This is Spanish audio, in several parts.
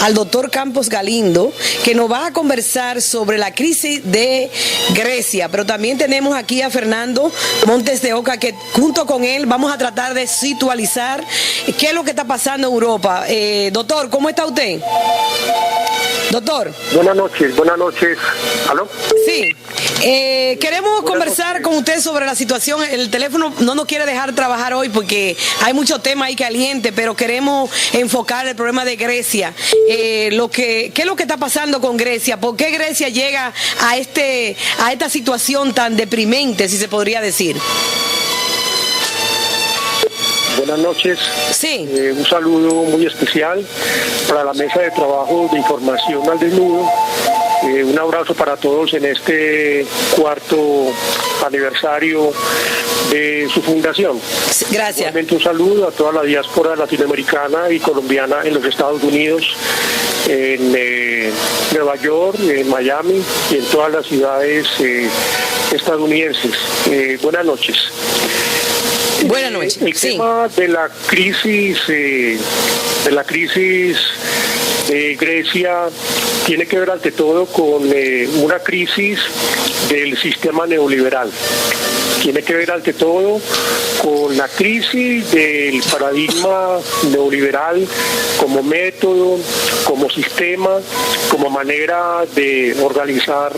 al doctor Campos Galindo, que nos va a conversar sobre la crisis de Grecia, pero también tenemos aquí a Fernando Montes de Oca, que junto con él vamos a tratar de situalizar qué es lo que está pasando en Europa. Doctor, ¿cómo está usted? Doctor. Buenas noches. ¿Aló? Sí. Queremos conversar con usted sobre la situación. El teléfono no nos quiere dejar trabajar hoy porque hay mucho tema ahí caliente, pero queremos enfocar el problema de Grecia. ¿Qué es lo que está pasando con Grecia? ¿Por qué Grecia llega a esta situación tan deprimente, si se podría decir? Buenas noches. Sí. Un saludo muy especial para la mesa de trabajo de información al desnudo. Un abrazo para todos en este cuarto aniversario de su fundación. Gracias. Igualmente un saludo a toda la diáspora latinoamericana y colombiana en los Estados Unidos, en Nueva York, en Miami y en todas las ciudades estadounidenses. Buenas noches. Buenas noches. El tema de la crisis de Grecia tiene que ver ante todo con una crisis del sistema neoliberal. Tiene que ver ante todo con la crisis del paradigma neoliberal como método, como sistema, como manera de organizar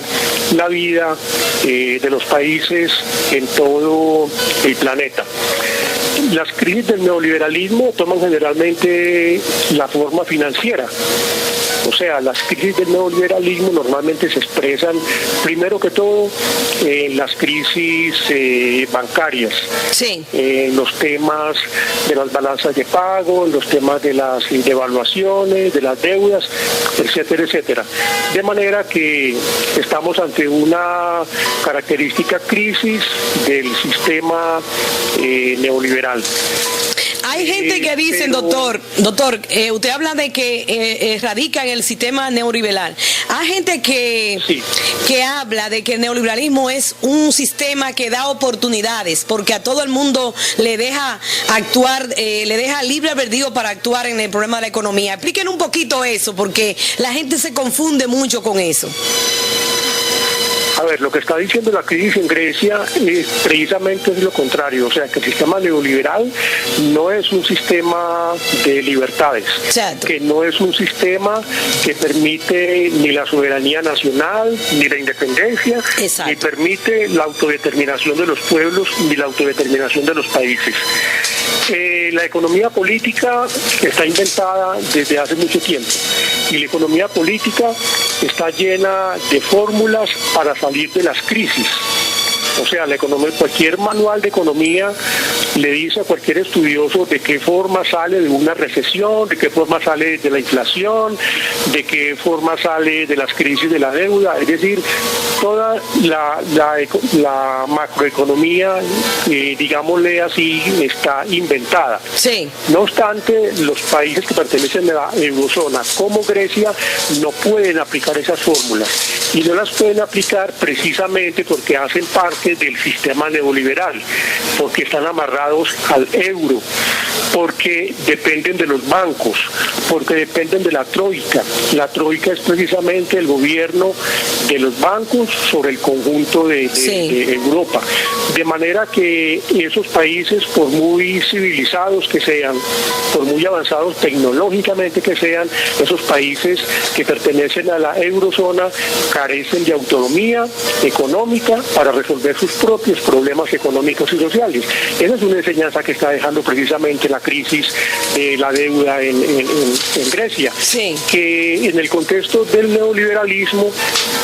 la vida de los países en todo el planeta. Las crisis del neoliberalismo toman generalmente la forma financiera. O sea, las crisis del neoliberalismo normalmente se expresan, primero que todo, en las crisis bancarias, sí, en los temas de las balanzas de pago, en los temas de las devaluaciones, de las deudas, etcétera, etcétera. De manera que estamos ante una característica crisis del sistema neoliberal. Hay gente que dice, doctor, usted habla de que radica en el sistema neoliberal. Hay gente que habla de que el neoliberalismo es un sistema que da oportunidades, porque a todo el mundo le deja actuar, le deja libre albedrío para actuar en el problema de la economía. Explíquenos un poquito eso, porque la gente se confunde mucho con eso. A ver, lo que está diciendo la crisis en Grecia es precisamente lo contrario, o sea, que el sistema neoliberal no es un sistema de libertades, exacto, que no es un sistema que permite ni la soberanía nacional, ni la independencia, exacto, ni permite la autodeterminación de los pueblos, ni la autodeterminación de los países. La economía política está inventada desde hace mucho tiempo y la economía política está llena de fórmulas para salir de las crisis. O sea, cualquier manual de economía le dice a cualquier estudioso de qué forma sale de una recesión, de qué forma sale de la inflación, de qué forma sale de las crisis de la deuda. Es decir, toda la macroeconomía, digámosle así, está inventada. Sí. No obstante, los países que pertenecen a la eurozona, como Grecia, no pueden aplicar esas fórmulas. Y no las pueden aplicar precisamente porque hacen parte del sistema neoliberal, porque están amarrados al euro, porque dependen de los bancos, porque dependen de la troika. La troika es precisamente el gobierno de los bancos sobre el conjunto de Europa. De manera que esos países, por muy civilizados que sean, por muy avanzados tecnológicamente que sean, esos países que pertenecen a la eurozona carecen de autonomía económica para resolver sus propios problemas económicos y sociales. Esa es una enseñanza que está dejando precisamente la crisis de la deuda en Grecia, que en el contexto del neoliberalismo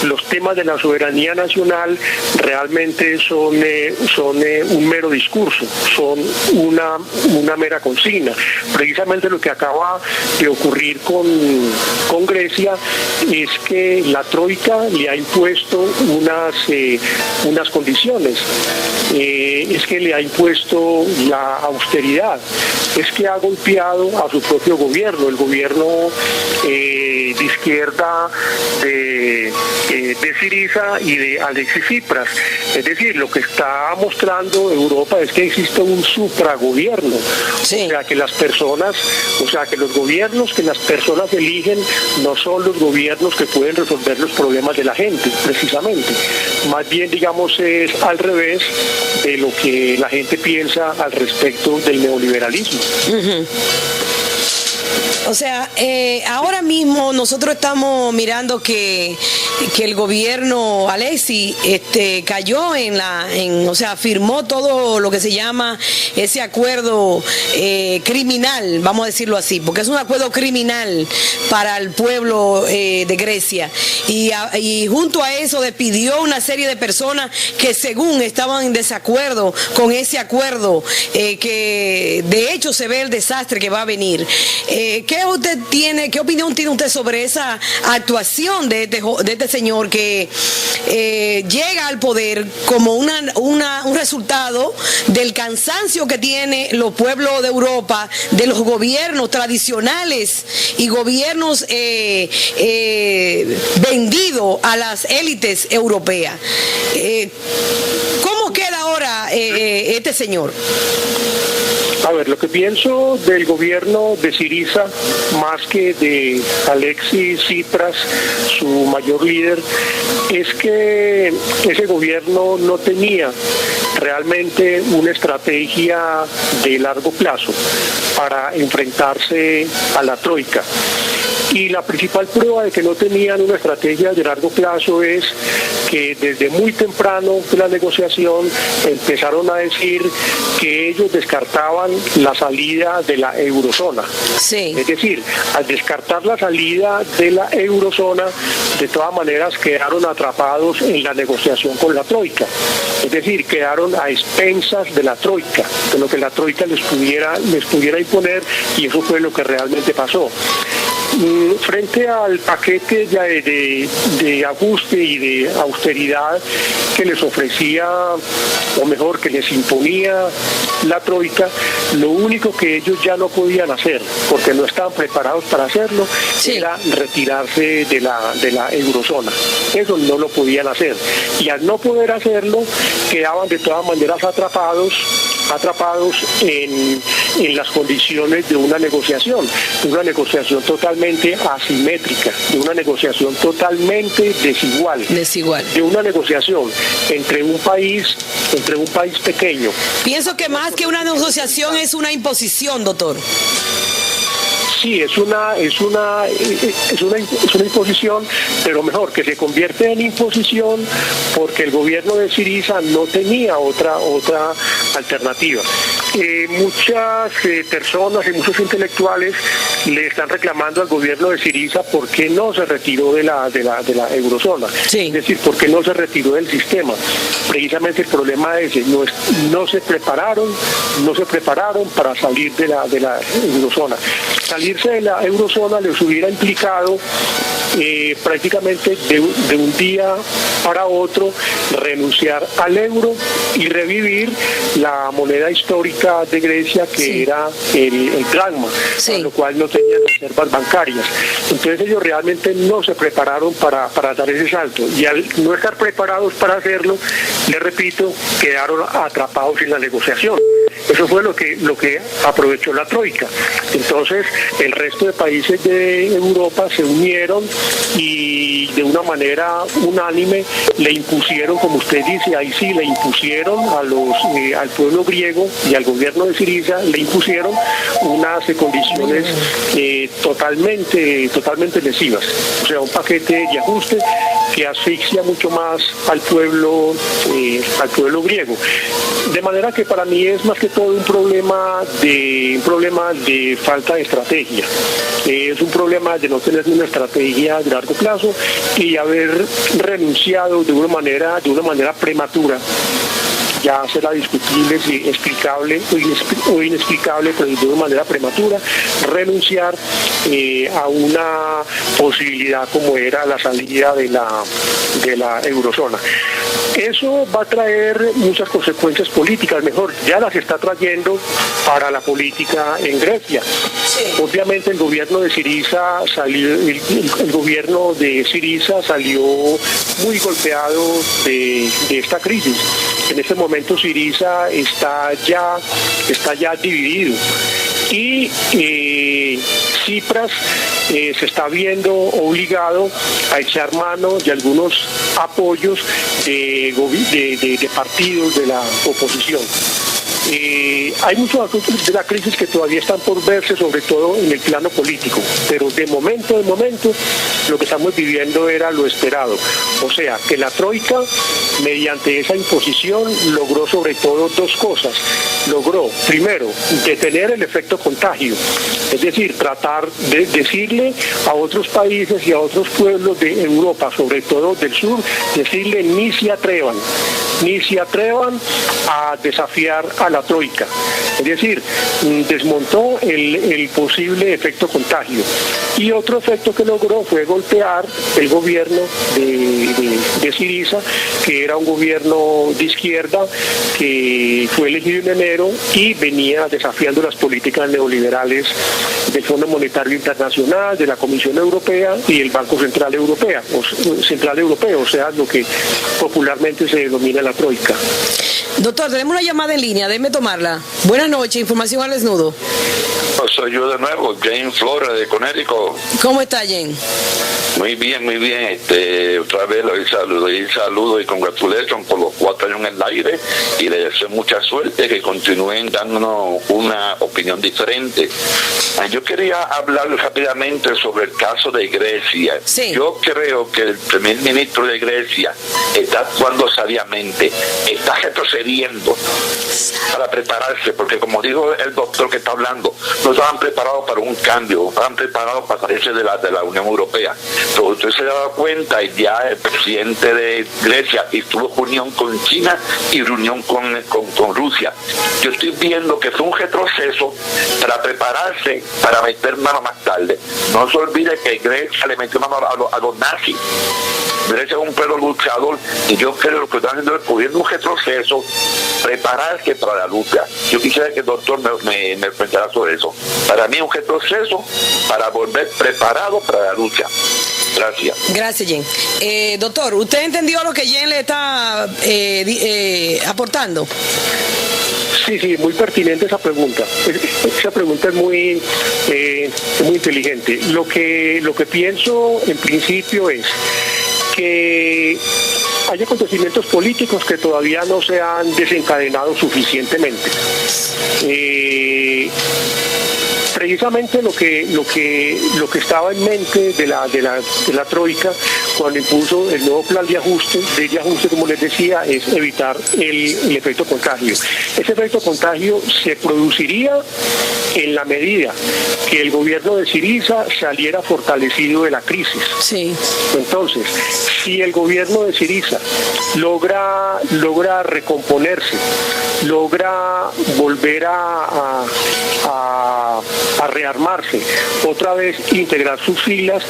los temas de la soberanía nacional realmente son un mero discurso, son una mera consigna. Precisamente lo que acaba de ocurrir con Grecia es que la troika le ha impuesto unas condiciones, es que le ha impuesto la austeridad, es que ha golpeado a su propio gobierno. El gobierno izquierda de Syriza y de Alexis Tsipras. Es decir, lo que está mostrando Europa es que existe un supragobierno. Sí. O sea, que las personas, que los gobiernos que las personas eligen no son los gobiernos que pueden resolver los problemas de la gente, precisamente. Más bien, digamos, es al revés de lo que la gente piensa al respecto del neoliberalismo. Uh-huh. O sea, ahora mismo nosotros estamos mirando que el gobierno Alexis cayó firmó todo lo que se llama ese acuerdo criminal, vamos a decirlo así, porque es un acuerdo criminal para el pueblo de Grecia. Y junto a eso despidió una serie de personas que según estaban en desacuerdo con ese acuerdo, que de hecho se ve el desastre que va a venir. ¿Qué opinión tiene usted sobre esa actuación de este señor que llega al poder como un resultado del cansancio que tienen los pueblos de Europa, de los gobiernos tradicionales y gobiernos vendidos a las élites europeas? ¿Cómo queda ahora este señor? A ver, lo que pienso del gobierno de Syriza, más que de Alexis Tsipras, su mayor líder, es que ese gobierno no tenía realmente una estrategia de largo plazo para enfrentarse a la troika. Y la principal prueba de que no tenían una estrategia de largo plazo es que desde muy temprano de la negociación empezaron a decir que ellos descartaban la salida de la eurozona. Sí. Es decir, al descartar la salida de la eurozona, de todas maneras quedaron atrapados en la negociación con la troika. Es decir, quedaron a expensas de la troika, de lo que la troika les pudiera imponer, y eso fue lo que realmente pasó. Frente al paquete de ajuste y de austeridad que les ofrecía, o mejor, que les imponía la troika, lo único que ellos ya no podían hacer, porque no estaban preparados para hacerlo, sí, era retirarse de la eurozona. Eso no lo podían hacer. Y al no poder hacerlo, quedaban de todas maneras atrapados en las condiciones de una negociación totalmente asimétrica, de una negociación totalmente desigual, de una negociación entre un país pequeño. Pienso que más que una negociación es una imposición, doctor. Sí, es una imposición, pero mejor, que se convierte en imposición porque el gobierno de Syriza no tenía otra alternativa. Muchas personas y muchos intelectuales le están reclamando al gobierno de Syriza por qué no se retiró de la eurozona. Sí. Es decir, por qué no se retiró del sistema. Precisamente el problema es ese, no se prepararon para salir de la eurozona. Salirse de la eurozona les hubiera implicado prácticamente de un día para otro renunciar al euro y revivir la moneda histórica de Grecia, que sí, era el dracma, sí, con lo cual no tenían reservas bancarias. Entonces ellos realmente no se prepararon para dar ese salto, y al no estar preparados para hacerlo, les repito, quedaron atrapados en la negociación. Eso fue lo que aprovechó la troika. Entonces el resto de países de Europa se unieron y de una manera unánime le impusieron, como usted dice, ahí sí, le impusieron al pueblo griego y al gobierno de Syriza, le impusieron unas condiciones totalmente lesivas. O sea, un paquete de ajuste que asfixia mucho más al pueblo griego. De manera que para mí es más que todo un problema de falta de estrategia. Es un problema de no tener una estrategia de largo plazo y haber renunciado de una manera prematura. Ya será incomprensibles y inexplicable, pero de una manera prematura, renunciar a una posibilidad como era la salida de la eurozona. Eso va a traer muchas consecuencias políticas, ya las está trayendo para la política en Grecia. Obviamente el gobierno de Syriza salió muy golpeado de esta crisis. En este momento Syriza está ya dividido y Tsipras se está viendo obligado a echar mano de algunos apoyos de partidos de la oposición. Hay muchos aspectos de la crisis que todavía están por verse, sobre todo en el plano político, pero de momento, lo que estamos viviendo era lo esperado. O sea, que la Troika, mediante esa imposición, logró sobre todo dos cosas. Logró, primero, detener el efecto contagio, es decir, tratar de decirle a otros países y a otros pueblos de Europa, sobre todo del sur, decirle ni se atrevan a desafiar a la Troika. Es decir, desmontó el posible efecto contagio. Y otro efecto que logró fue golpear el gobierno de Syriza, que era un gobierno de izquierda que fue elegido en enero y venía desafiando las políticas neoliberales del Fondo Monetario Internacional, de la Comisión Europea y el Banco Central Europeo, o sea, lo que popularmente se denomina la Troika. Doctor, tenemos una llamada en línea, déjeme tomarla. Buenas noches, información al desnudo. Soy yo de nuevo, James Flores de Connecticut. ¿Cómo está, James? Muy bien. Otra vez le saludo y congratulations por los 4 años en el aire y le deseo mucha suerte, que continúen dándonos una opinión diferente. Yo quería hablar rápidamente sobre el caso de Grecia. Sí. Yo creo que el primer ministro de Grecia está actuando sabiamente, está retrocediendo para prepararse, porque como dijo el doctor que está hablando, no estaban preparados para un cambio, estaban preparados para salirse de la Unión Europea. Pero usted se daba cuenta, y ya el presidente de Grecia estuvo reunión con China y reunión con Rusia. Yo estoy viendo que fue un retroceso para prepararse para meter mano más tarde. No se olvide que Grecia le metió mano a los nazis. Grecia es un pueblo luchador y yo creo que están haciendo el gobierno un retroceso, prepararse para la lucha. Yo quisiera que el doctor me pensara sobre eso. Para mí es un retroceso para volver preparado para la lucha. Gracias. Gracias, Jen. Doctor, ¿usted entendió lo que Jen le está aportando? Sí, muy pertinente esa pregunta. Esa pregunta es muy inteligente. Lo que pienso en principio es que hay acontecimientos políticos que todavía no se han desencadenado suficientemente. Precisamente lo que estaba en mente de la Troika cuando impuso el nuevo plan de ajuste, como les decía, es evitar el efecto contagio. Ese efecto contagio se produciría en la medida que el gobierno de Syriza saliera fortalecido de la crisis. Sí. Entonces, si el gobierno de Syriza logra recomponerse, logra volver a rearmarse, otra vez integrar sus filas,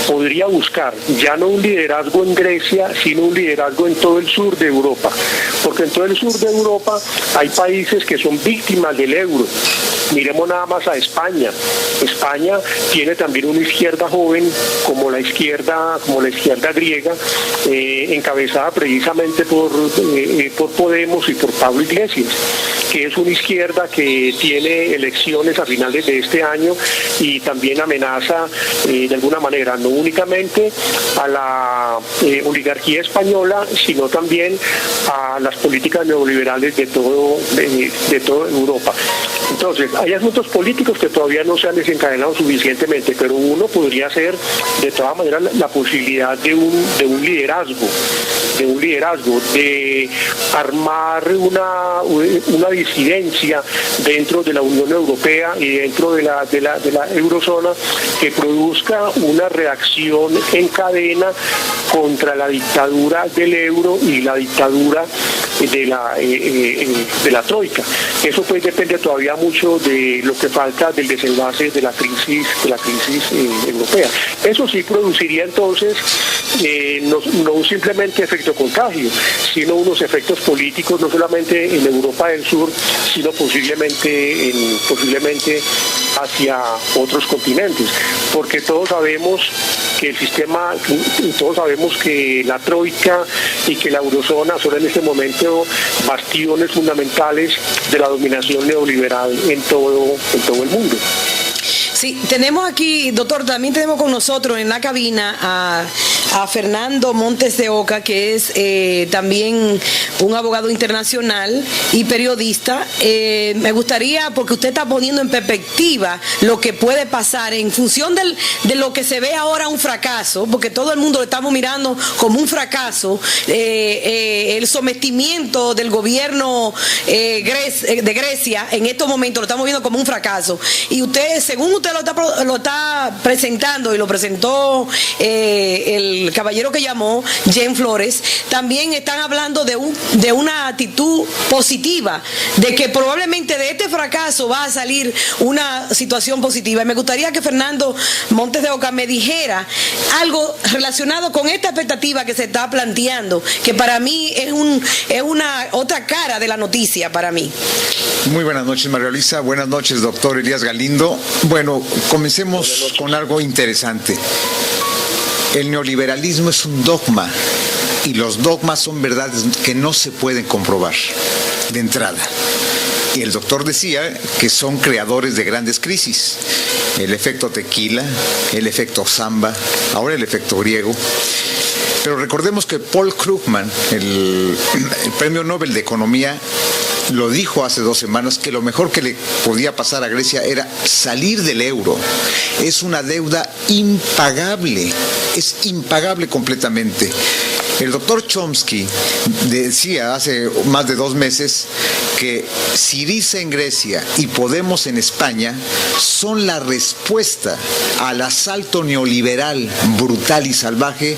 podría buscar ya no un liderazgo en Grecia, sino un liderazgo en todo el sur de Europa, porque en todo el sur de Europa hay países que son víctimas del euro. Miremos nada más a España. España tiene también una izquierda joven, como la izquierda griega, encabezada precisamente por Podemos y por Pablo Iglesias, que es una izquierda que tiene elecciones a finales de este año y también amenaza de alguna manera no únicamente a la oligarquía española, sino también a las políticas neoliberales de toda Europa. Entonces, hay asuntos políticos que todavía no se han desencadenado suficientemente, pero uno podría ser, de todas maneras, la posibilidad de un liderazgo, de armar una disidencia dentro de la Unión Europea y dentro de la eurozona que produzca una reacción en cadena contra la dictadura del euro y la dictadura de la troika. Eso pues depende todavía mucho de lo que falta del desenlace de la crisis europea. Eso sí produciría entonces no simplemente efecto contagio, sino unos efectos políticos no solamente en Europa del Sur, sino posiblemente hacia otros continentes, porque todos sabemos que que la troika y que la eurozona son en este momento bastiones fundamentales de la dominación neoliberal en todo el mundo. Sí, tenemos aquí, doctor, también tenemos con nosotros en la cabina a Fernando Montes de Oca, que es también un abogado internacional y periodista. Me gustaría, porque usted está poniendo en perspectiva lo que puede pasar en función de lo que se ve ahora un fracaso, porque todo el mundo lo estamos mirando como un fracaso, el sometimiento del gobierno de Grecia en estos momentos lo estamos viendo como un fracaso. Y usted, según usted lo está presentando y lo presentó el caballero que llamó, Jen Flores, también están hablando de una actitud positiva, de que probablemente de este fracaso va a salir una situación positiva. Y me gustaría que Fernando Montes de Oca me dijera algo relacionado con esta expectativa que se está planteando, que para mí es una otra cara de la noticia para mí. Muy buenas noches, María Luisa. Buenas noches, doctor Elías Galindo. Bueno, comencemos con algo interesante. El neoliberalismo es un dogma y los dogmas son verdades que no se pueden comprobar de entrada. Y el doctor decía que son creadores de grandes crisis. El efecto tequila, el efecto samba, ahora el efecto griego. Pero recordemos que Paul Krugman, el premio Nobel de Economía, lo dijo hace 2 semanas, que lo mejor que le podía pasar a Grecia era salir del euro. Es una deuda impagable, es impagable completamente. El doctor Chomsky decía hace más de 2 meses que Syriza en Grecia y Podemos en España son la respuesta al asalto neoliberal brutal y salvaje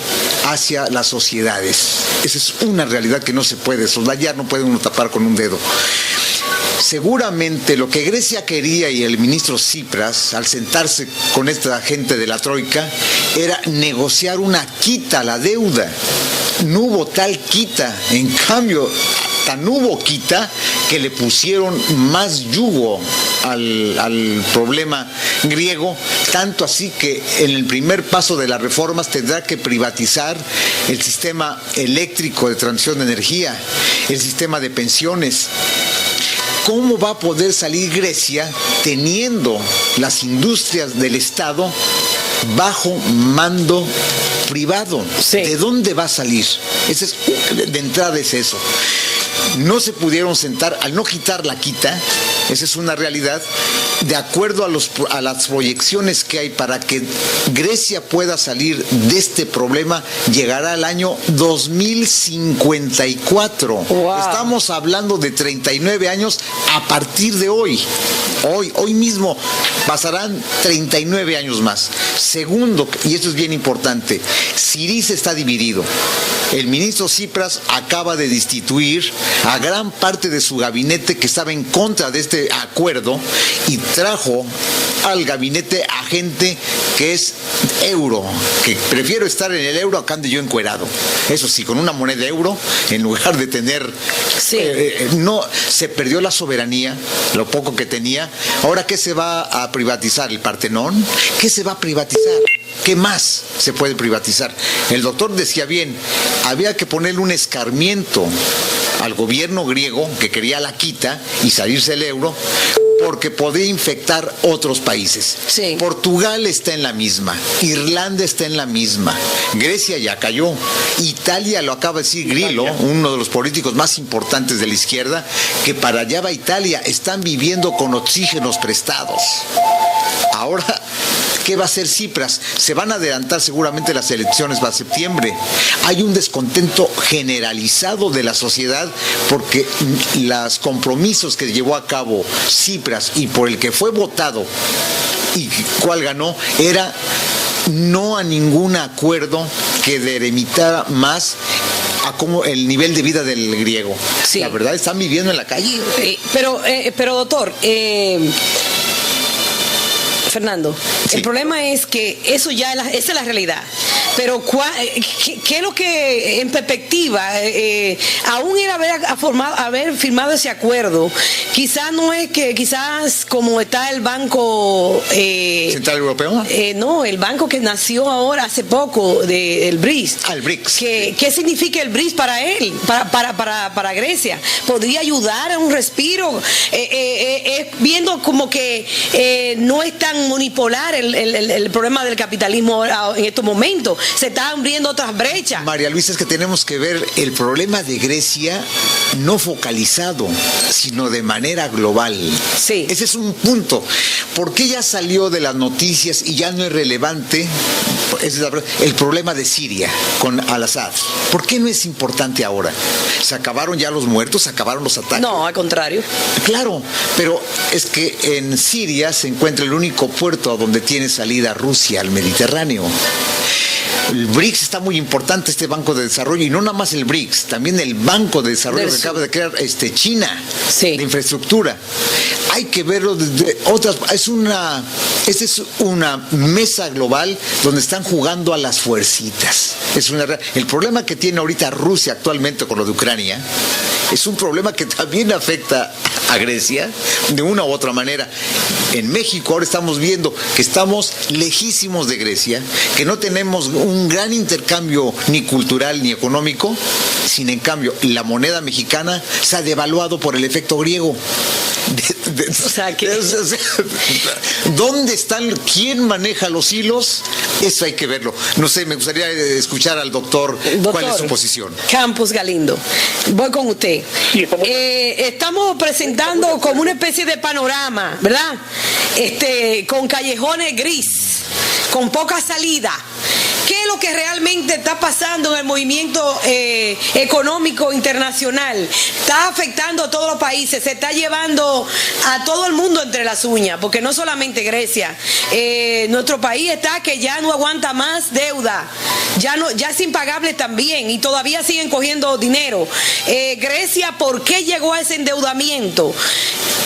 hacia las sociedades. Esa es una realidad que no se puede soslayar, no puede uno tapar con un dedo. Seguramente lo que Grecia quería y el ministro Tsipras, al sentarse con esta gente de la troika, era negociar una quita a la deuda. No hubo tal quita, en cambio, tan hubo quita que le pusieron más yugo al problema griego, tanto así que en el primer paso de las reformas tendrá que privatizar el sistema eléctrico de transmisión de energía, el sistema de pensiones. ¿Cómo va a poder salir Grecia teniendo las industrias del Estado bajo mando privado? Sí. ¿De dónde va a salir? De entrada es eso. No se pudieron sentar, al no quitar la quita, esa es una realidad, de acuerdo a las proyecciones que hay para que Grecia pueda salir de este problema, llegará al año 2054. Wow. Estamos hablando de 39 años a partir de hoy. Hoy mismo pasarán 39 años más. Segundo, y esto es bien importante, Syriza está dividido. El ministro Tsipras acaba de destituir a gran parte de su gabinete que estaba en contra de este acuerdo y trajo al gabinete a gente que es euro, que prefiero estar en el euro acá ande yo encuerado. Eso sí, con una moneda euro, en lugar de tener... Sí. No, se perdió la soberanía, lo poco que tenía. Ahora, ¿qué se va a privatizar? ¿El Partenón? ¿Qué se va a privatizar? ¿Qué más se puede privatizar? El doctor decía bien, había que ponerle un escarmiento al gobierno griego que quería la quita y salirse del euro porque podría infectar otros países. Sí. Portugal está en la misma, Irlanda está en la misma, Grecia ya cayó, Italia, lo acaba de decir Grillo, uno de los políticos más importantes de la izquierda, que para allá va Italia, están viviendo con oxígenos prestados. Ahora, ¿qué va a hacer Tsipras? Se van a adelantar seguramente las elecciones para septiembre. Hay un descontento generalizado de la sociedad porque los compromisos que llevó a cabo Tsipras y por el que fue votado y cuál ganó era no a ningún acuerdo que delimitara más a cómo el nivel de vida del griego. Sí. La verdad, están viviendo en la calle. Pero doctor, Fernando, sí. El problema es que eso ya esa es la realidad. Pero ¿qué es lo que en perspectiva, aún el haber firmado ese acuerdo, quizás no es que quizás como está el Banco Central Europeo? No, el banco que nació ahora hace poco, el BRICS. El BRICS. ¿Qué significa el BRICS para él, para Grecia? ¿Podría ayudar a un respiro? Viendo como que no es tan unipolar el problema del capitalismo en estos momentos. Se están abriendo otras brechas. María Luisa, es que tenemos que ver el problema de Grecia no focalizado, sino de manera global. Sí. Ese es un punto. ¿Por qué ya salió de las noticias y ya no es relevante el problema de Siria con Al-Assad? ¿Por qué no es importante ahora? ¿Se acabaron ya los muertos? ¿Se acabaron los ataques? No, al contrario. Claro, pero es que en Siria se encuentra el único puerto a donde tiene salida Rusia al Mediterráneo. El BRICS está muy importante, este Banco de Desarrollo, y no nada más el BRICS, también el Banco de Desarrollo que acaba de crear China, sí, de infraestructura. Hay que verlo desde otras. Esta es una mesa global donde están jugando a las fuercitas. El problema que tiene ahorita Rusia actualmente con lo de Ucrania es un problema que también afecta a Grecia de una u otra manera. En México ahora estamos viendo que estamos lejísimos de Grecia, que no tenemos un gran intercambio ni cultural ni económico, sin en cambio la moneda mexicana se ha devaluado por el efecto griego. ¿Dónde están? ¿Quién maneja los hilos? Eso hay que verlo. No sé, me gustaría escuchar al doctor cuál es su posición. Campos Galindo, voy con usted. Sí, estamos presentando como una especie de panorama, ¿verdad? Con callejones gris, con poca salida. ¿Qué es lo que realmente está pasando en el movimiento económico internacional? Está afectando a todos los países, se está llevando a todo el mundo entre las uñas, porque no solamente Grecia. Nuestro país está que ya no aguanta más deuda, ya es impagable también, y todavía siguen cogiendo dinero. Grecia, ¿por qué llegó a ese endeudamiento?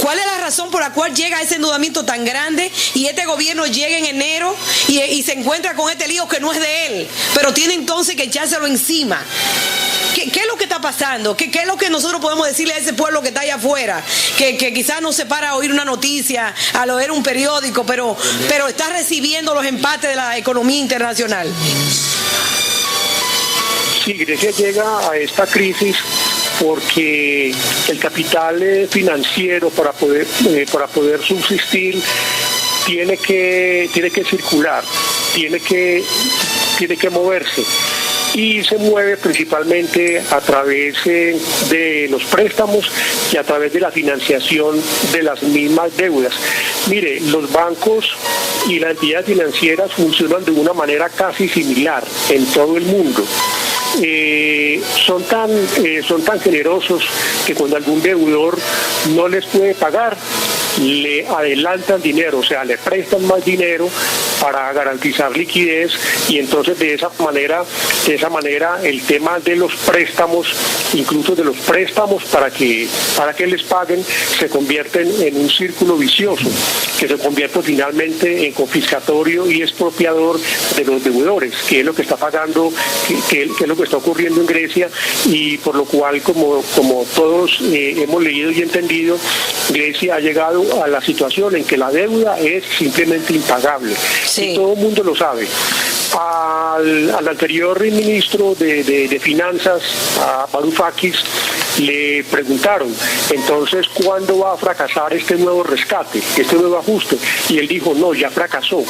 ¿Cuál es la razón por la cual llega a ese endeudamiento tan grande y este gobierno llega en enero y se encuentra con este lío que no es de él, pero tiene entonces que echárselo encima? ¿Qué es lo que está pasando? ¿Qué es lo que nosotros podemos decirle a ese pueblo que está allá afuera? Que quizás no se para a oír una noticia, a leer un periódico, pero está recibiendo los empates de la economía internacional. Sí, Grecia llega a esta crisis porque el capital financiero para poder subsistir tiene que circular, tiene que moverse, y se mueve principalmente a través de los préstamos y a través de la financiación de las mismas deudas. Mire, los bancos y las entidades financieras funcionan de una manera casi similar en todo el mundo. Son tan generosos que cuando algún deudor no les puede pagar, le adelantan dinero, o sea, le prestan más dinero para garantizar liquidez, y entonces de esa manera el tema de los préstamos, incluso de los préstamos para que les paguen, se convierten en un círculo vicioso que se convierte finalmente en confiscatorio y expropiador de los deudores, que es lo que está pagando, que es lo que está ocurriendo en Grecia, y por lo cual, como todos hemos leído y entendido, Grecia ha llegado a la situación en que la deuda es simplemente impagable. Sí. Y todo el mundo lo sabe. Al anterior ministro de Finanzas, a Varoufakis, le preguntaron, entonces, ¿cuándo va a fracasar este nuevo rescate, este nuevo ajuste? Y él dijo, no, ya fracasó.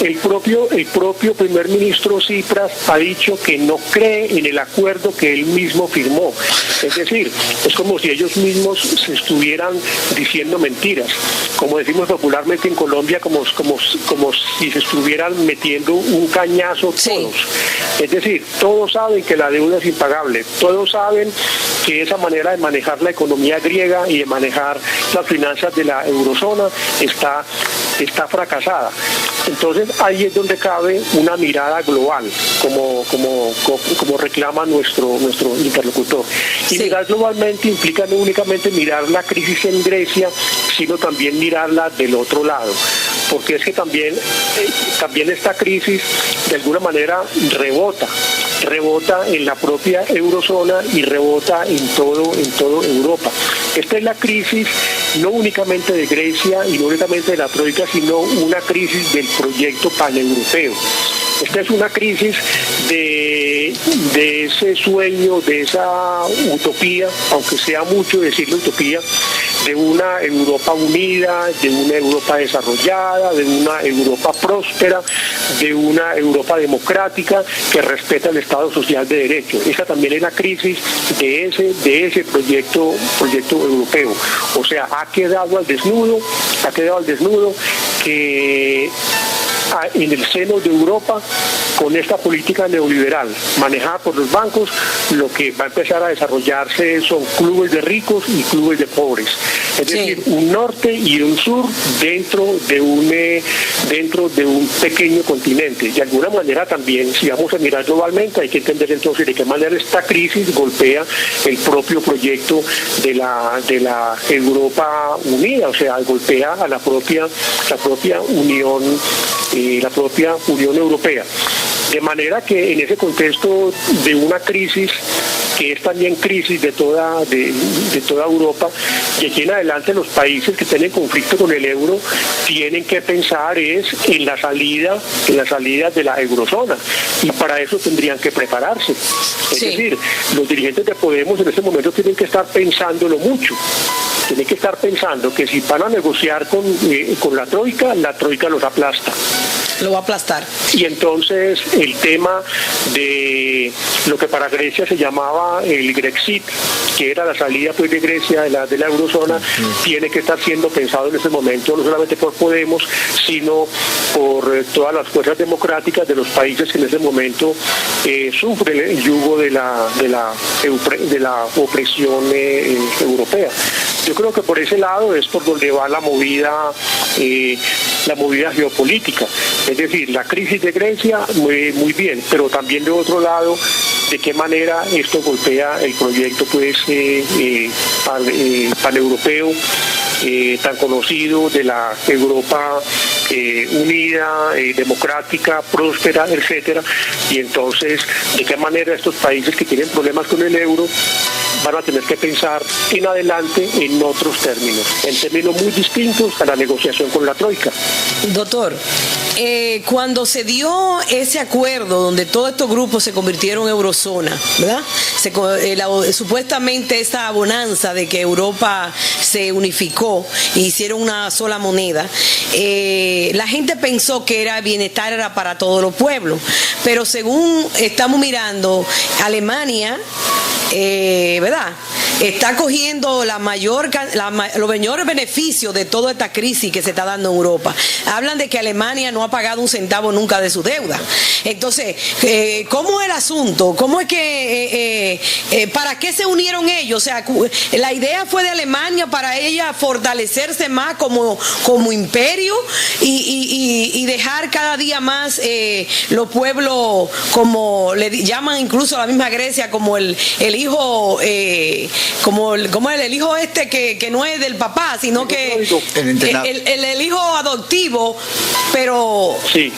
El propio primer ministro Tsipras ha dicho que no cree en el acuerdo que él mismo firmó. Es decir, es como si ellos mismos se estuvieran diciendo mentiras. Como decimos popularmente en Colombia, como si se estuvieran metiendo un cañazo todos. Sí. Es decir, todos saben que la deuda es impagable, todos saben que esa manera de manejar la economía griega y de manejar las finanzas de la eurozona está fracasada. Entonces ahí es donde cabe una mirada global, como reclama nuestro interlocutor. Y sí, mirar globalmente implica no únicamente mirar la crisis en Grecia, sino también mirarla del otro lado, porque es que también esta crisis de alguna manera rebota en la propia eurozona y rebota en todo Europa. Esta es la crisis no únicamente de Grecia y no únicamente de la Troika, sino una crisis del proyecto paneuropeo. Esta es una crisis de ese sueño, de esa utopía, aunque sea mucho decirlo utopía, de una Europa unida, de una Europa desarrollada, de una Europa próspera, de una Europa democrática que respeta el Estado social de derecho. Esa también es la crisis de ese proyecto europeo. O sea, ha quedado al desnudo que en el seno de Europa, con esta política neoliberal manejada por los bancos, lo que va a empezar a desarrollarse son clubes de ricos y clubes de pobres. Es decir, un norte y un sur dentro de un pequeño continente. De alguna manera también, si vamos a mirar globalmente, hay que entender entonces de qué manera esta crisis golpea el propio proyecto de la Europa unida, o sea, golpea a la propia Unión Europea. De manera que en ese contexto de una crisis que es también crisis de toda Europa, y aquí en adelante los países que tienen conflicto con el euro tienen que pensar en la salida de la eurozona, y para eso tendrían que prepararse. Es decir, los dirigentes de Podemos en este momento tienen que estar pensándolo mucho. Tienen que estar pensando que si van a negociar con la Troika los aplasta. Lo va a aplastar. Y entonces el tema de lo que para Grecia se llamaba el Grexit, que era la salida pues de Grecia de la eurozona, tiene que estar siendo pensado en este momento, no solamente por Podemos, sino por todas las fuerzas democráticas de los países que en ese momento sufren el yugo de la opresión europea. Yo creo que por ese lado es por donde va la movida geopolítica. Es decir, la crisis de Grecia, muy bien, pero también de otro lado, de qué manera esto golpea el proyecto pues paneuropeo, tan conocido de la Europa unida, democrática, próspera, etcétera. Y entonces, de qué manera estos países que tienen problemas con el euro van a tener que pensar en adelante en otros términos, en términos muy distintos a la negociación con la Troika. Doctor, cuando se dio ese acuerdo donde todos estos grupos se convirtieron en eurozona, ¿verdad? Supuestamente esa bonanza de que Europa se unificó e hicieron una sola moneda, la gente pensó que era bienestar, era para todos los pueblos, pero según estamos mirando, Alemania, ¿verdad?, está cogiendo los mayores beneficios de toda esta crisis que se está dando en Europa. Hablan de que Alemania no ha pagado un centavo nunca de su deuda. Entonces, ¿cómo es el asunto? ¿Cómo es que para qué se unieron ellos? O sea, la idea fue de Alemania para ella fortalecerse más como imperio y dejar cada día más los pueblos, como le llaman incluso a la misma Grecia, como el hijo, como el hijo que no es del papá, sino que el hijo adoptivo, pero sí.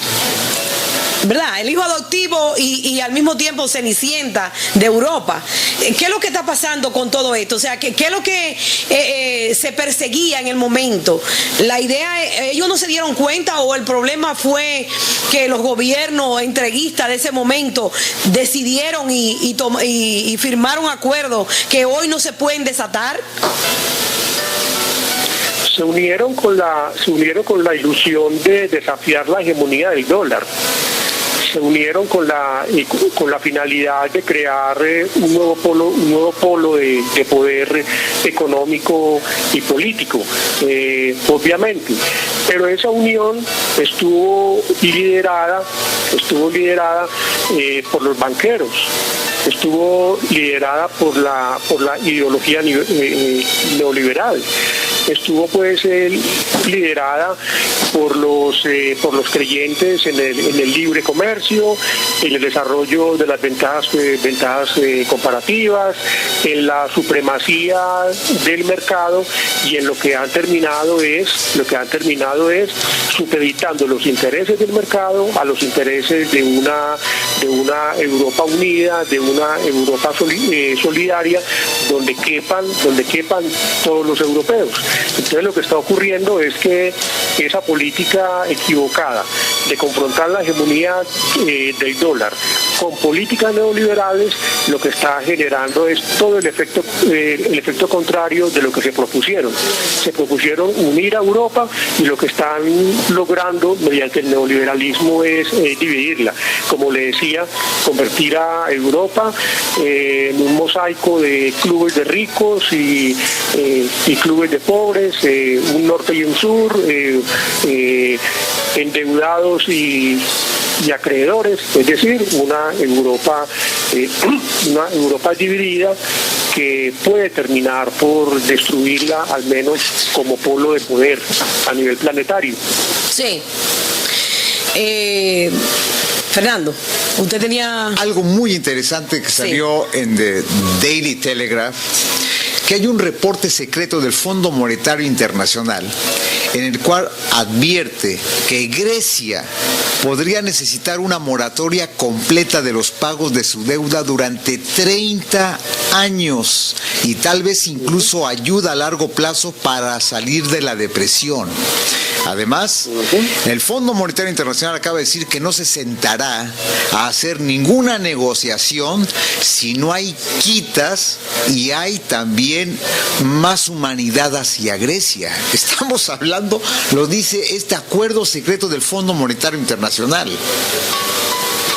¿verdad? El hijo adoptivo y al mismo tiempo Cenicienta de Europa. ¿Qué es lo que está pasando con todo esto? O sea, ¿qué es lo que se perseguía en el momento? La idea, ellos no se dieron cuenta, o el problema fue que los gobiernos entreguistas de ese momento decidieron y firmaron acuerdos que hoy no se pueden desatar. Se unieron con la ilusión de desafiar la hegemonía del dólar. Se unieron con la finalidad de crear un nuevo polo de poder económico y político, obviamente. Pero esa unión estuvo liderada por los banqueros, estuvo liderada por la ideología neoliberal. Estuvo pues liderada por los creyentes en el libre comercio, en el desarrollo de las ventajas comparativas, en la supremacía del mercado, y en lo que han terminado es supeditando los intereses del mercado a los intereses de una Europa unida, de una Europa solidaria, donde quepan todos los europeos. Entonces lo que está ocurriendo es que esa política equivocada de confrontar la hegemonía del dólar con políticas neoliberales, lo que está generando es todo el efecto contrario de lo que se propusieron. Se propusieron unir a Europa, y lo que están logrando mediante el neoliberalismo es dividirla. Como le decía, convertir a Europa en un mosaico de clubes de ricos y clubes de pobres, un norte y un sur, endeudados y acreedores, es decir, una Europa dividida que puede terminar por destruirla, al menos como polo de poder a nivel planetario. Sí. Fernando, usted tenía algo muy interesante que salió en The Daily Telegraph, que hay un reporte secreto del Fondo Monetario Internacional en el cual advierte que Grecia podría necesitar una moratoria completa de los pagos de su deuda durante 30 años y tal vez incluso ayuda a largo plazo para salir de la depresión. Además, el Fondo Monetario Internacional acaba de decir que no se sentará a hacer ninguna negociación si no hay quitas y hay también más humanidad hacia Grecia. Estamos hablando, lo dice este acuerdo secreto del Fondo Monetario Internacional.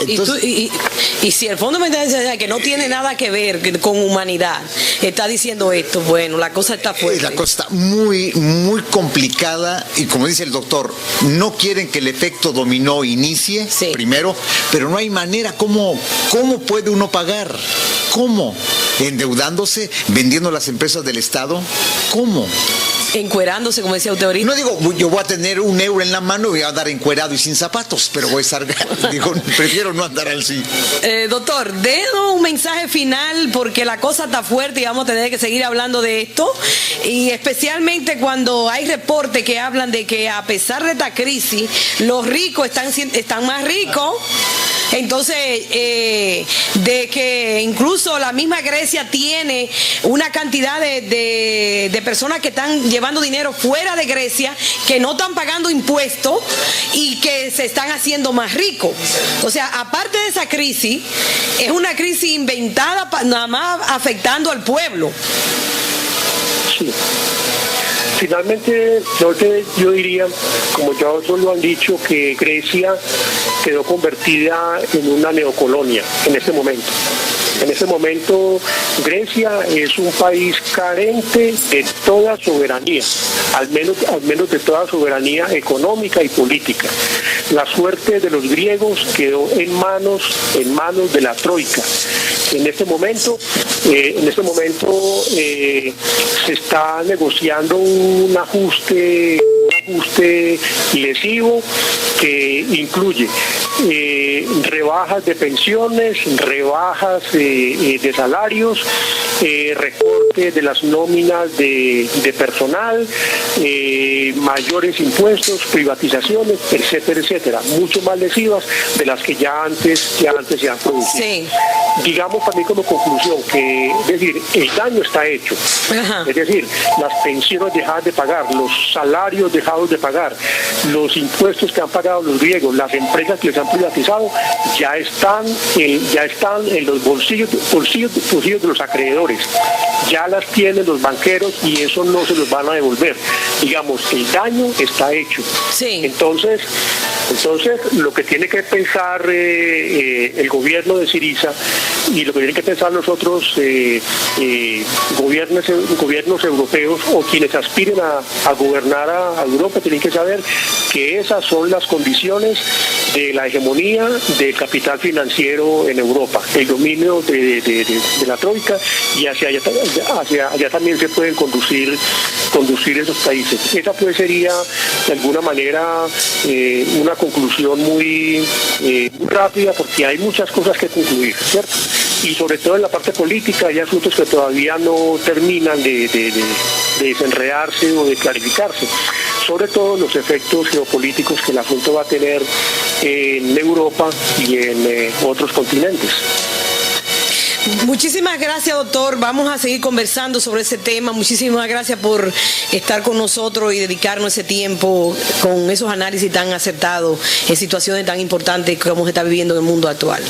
Entonces, y si el Fondo Monetario Internacional, que no tiene nada que ver con humanidad, está diciendo esto, bueno, la cosa está fuerte. La cosa está muy, muy complicada, y como dice el doctor, no quieren que el efecto dominó inicie, primero, pero no hay manera. ¿Cómo puede uno pagar? ¿Cómo? ¿Endeudándose? ¿Vendiendo las empresas del Estado? ¿Cómo? Encuerándose, como decía usted ahorita. No digo, yo voy a tener €1 en la mano y voy a andar encuerado y sin zapatos, pero voy a estar, prefiero no andar así. Doctor, denos un mensaje final, porque la cosa está fuerte y vamos a tener que seguir hablando de esto, y especialmente cuando hay reportes que hablan de que a pesar de esta crisis, los ricos están más ricos. Entonces, de que incluso la misma Grecia tiene una cantidad de personas que están llevando dinero fuera de Grecia, que no están pagando impuestos y que se están haciendo más ricos. O sea, aparte de esa crisis, es una crisis inventada nada más afectando al pueblo. Sí. Finalmente, yo diría, como ya otros lo han dicho, que Grecia quedó convertida en una neocolonia en este momento. En este momento, Grecia es un país carente de toda soberanía, al menos de toda soberanía económica y política. La suerte de los griegos quedó en manos de la troika. En este momento se está negociando un ajuste lesivo que incluye rebajas de pensiones, rebajas de salarios, recorte de las nóminas de personal, mayores impuestos, privatizaciones, etcétera, etcétera, mucho más lesivas de las que ya antes se han producido. Sí. Digamos también como conclusión que, es decir, el daño está hecho. Ajá. Es decir, las pensiones dejadas de pagar, los salarios dejados de pagar, los impuestos que han pagado los griegos, las empresas que les han privatizado, ya están en los bolsillos de los acreedores. Ya las tienen los banqueros y eso no se los van a devolver. Digamos, el daño está hecho. Sí. Entonces, lo que tiene que pensar el gobierno de Syriza y lo que tienen que pensar los otros gobiernos europeos o quienes aspiren a gobernar a Europa tienen que saber que esas son las condiciones de la hegemonía del capital financiero en Europa, el dominio de la troika, y hacia allá también se pueden conducir esos países. Esa pues sería de alguna manera una conclusión muy rápida, porque hay muchas cosas que concluir, ¿cierto? Y sobre todo en la parte política hay asuntos que todavía no terminan de desenredarse o de clarificarse, sobre todo los efectos geopolíticos que el asunto va a tener en Europa y en otros continentes. Muchísimas gracias, doctor. Vamos a seguir conversando sobre ese tema. Muchísimas gracias por estar con nosotros y dedicarnos ese tiempo con esos análisis tan acertados en situaciones tan importantes como se está viviendo en el mundo actual.